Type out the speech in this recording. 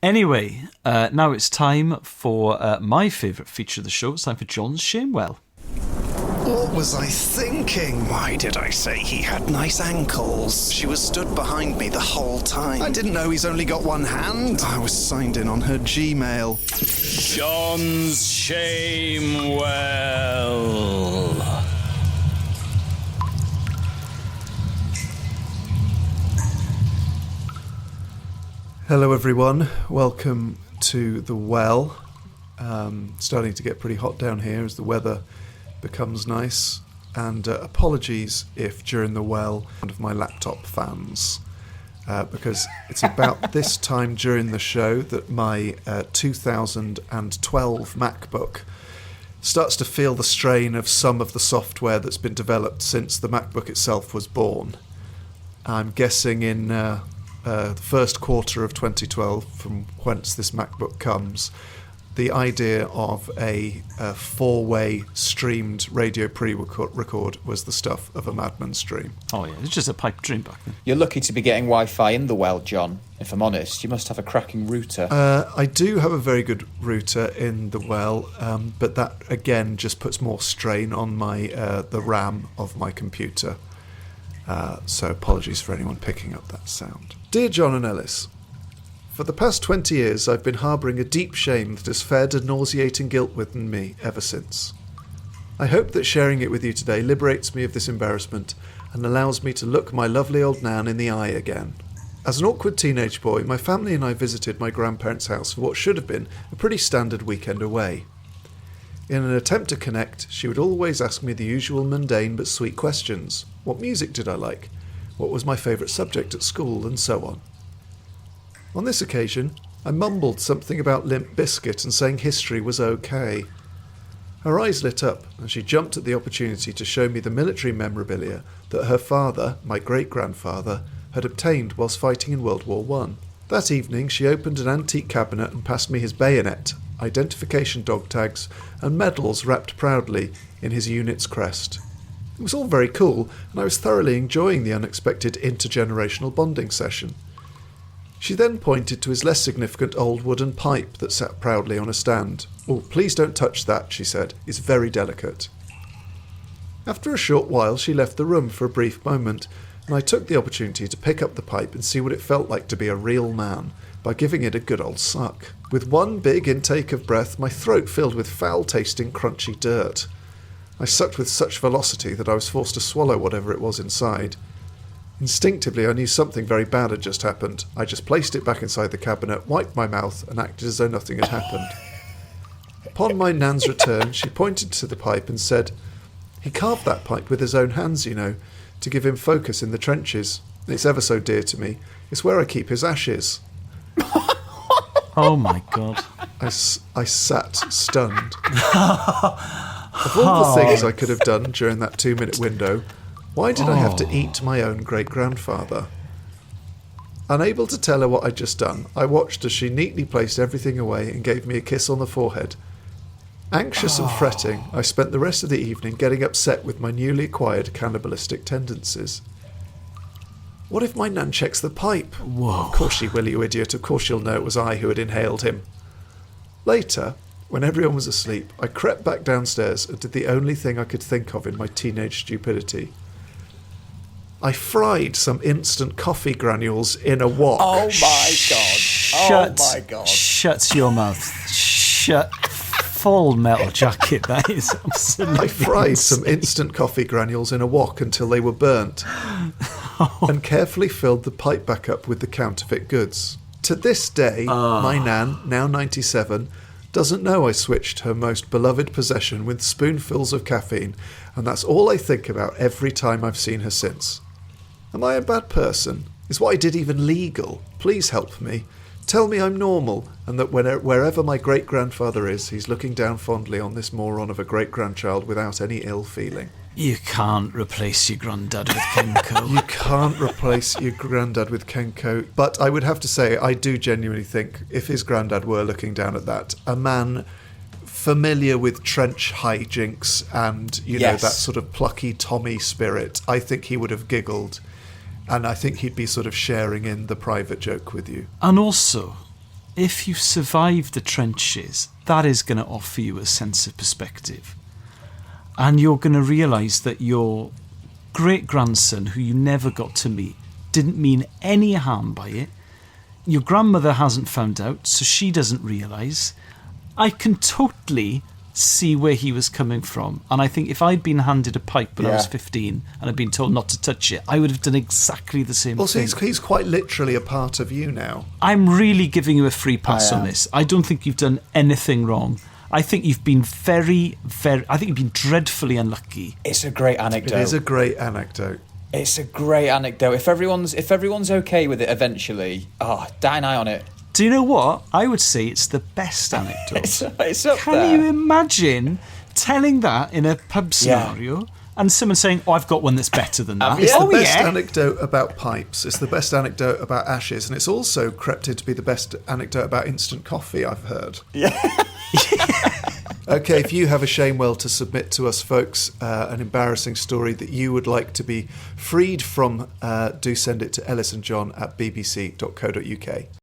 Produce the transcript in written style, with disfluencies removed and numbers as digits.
Anyway, now it's time for my favourite feature of the show. It's time for John's Shamewell. What was I thinking? Why did I say he had nice ankles? She was stood behind me the whole time. I didn't know he's only got one hand. I was signed in on her Gmail. John's Shamewell. Hello everyone, welcome to the well. Starting to get pretty hot down here as the weather becomes nice, and apologies if during the well one of my laptop fans, because it's about this time during the show that my 2012 MacBook starts to feel the strain of some of the software that's been developed since the MacBook itself was born. I'm guessing in the first quarter of 2012, from whence this MacBook comes, the idea of a four-way streamed radio pre-record was the stuff of a madman's dream. Oh yeah, it's just a pipe dream back then. You're lucky to be getting Wi-Fi in the well, John. If I'm honest, you must have a cracking router. I do have a very good router in the well, but that again just puts more strain on my the RAM of my computer. So apologies for anyone picking up that sound. Dear John and Elis, for the past 20 years I've been harbouring a deep shame that has fed a nauseating guilt within me ever since. I hope that sharing it with you today liberates me of this embarrassment and allows me to look my lovely old Nan in the eye again. As an awkward teenage boy, my family and I visited my grandparents' house for what should have been a pretty standard weekend away. In an attempt to connect, she would always ask me the usual mundane but sweet questions. What music did I like? What was my favourite subject at school? And so on. On this occasion, I mumbled something about Limp Bizkit and saying history was okay. Her eyes lit up, and she jumped at the opportunity to show me the military memorabilia that her father, my great-grandfather, had obtained whilst fighting in World War I. That evening, she opened an antique cabinet and passed me his bayonet, identification dog tags, and medals wrapped proudly in his unit's crest. It was all very cool, and I was thoroughly enjoying the unexpected intergenerational bonding session. She then pointed to his less significant old wooden pipe that sat proudly on a stand. "Oh, please don't touch that," she said. "It's very delicate." After a short while, she left the room for a brief moment, and I took the opportunity to pick up the pipe and see what it felt like to be a real man, by giving it a good old suck. With one big intake of breath, my throat filled with foul-tasting, crunchy dirt. I sucked with such velocity that I was forced to swallow whatever it was inside. Instinctively, I knew something very bad had just happened. I just placed it back inside the cabinet, wiped my mouth, and acted as though nothing had happened. Upon my Nan's return, she pointed to the pipe and said, "He carved that pipe with his own hands, you know, to give him focus in the trenches. It's ever so dear to me. It's where I keep his ashes." Oh my god. I sat stunned. Of all the things I could have done during that 2-minute window, why did I have to eat my own great-grandfather? Unable to tell her what I'd just done, I watched as she neatly placed everything away and gave me a kiss on the forehead. Anxious and fretting, I spent the rest of the evening getting upset with my newly acquired cannibalistic tendencies. What if my Nan checks the pipe? Whoa. Of course she will, you idiot. Of course she'll know it was I who had inhaled him. Later, when everyone was asleep, I crept back downstairs and did the only thing I could think of in my teenage stupidity. I fried some instant coffee granules in a wok. Oh my god. Oh my god. Shut your mouth. Shut. Full Metal Jacket, that is absolutely I fried insane. some instant coffee granules in a wok until they were burnt, and carefully filled the pipe back up with the counterfeit goods. To this day, my Nan, now 97, doesn't know I switched her most beloved possession with spoonfuls of caffeine, and that's all I think about every time I've seen her since. Am I a bad person? Is what I did even legal? Please help me. Tell me I'm normal, and that wherever my great-grandfather is, he's looking down fondly on this moron of a great-grandchild without any ill feeling. You can't replace your granddad with Kenko. You can't replace your granddad with Kenko. But I would have to say, I do genuinely think, if his granddad were looking down at that, a man familiar with trench hijinks and, you know, that sort of plucky Tommy spirit, I think he would have giggled. And I think he'd be sort of sharing in the private joke with you. And also, if you survive the trenches, that is going to offer you a sense of perspective. And you're going to realise that your great-grandson, who you never got to meet, didn't mean any harm by it. Your grandmother hasn't found out, so she doesn't realise. I can totally see where he was coming from. And I think if I'd been handed a pipe when I was 15 and I'd been told not to touch it, I would have done exactly the same Also, thing. he's quite literally a part of you now. I'm really giving you a free pass on this. I don't think you've done anything wrong. I think you've been I think you've been dreadfully unlucky. It's a great anecdote. It is a great anecdote. It's a great anecdote. If everyone's okay with it eventually, die an eye on it. Do you know what? I would say it's the best anecdote. It's up Can there. you imagine telling that in a pub scenario and someone saying, "Oh, I've got one that's better than that"? It's the Oh, best yeah. anecdote about pipes. It's the best anecdote about ashes, and it's also crept in to be the best anecdote about instant coffee I've heard. Yeah. Okay, if you have a shame well to submit to us, folks, an embarrassing story that you would like to be freed from, do send it to ellisandjohn@bbc.co.uk.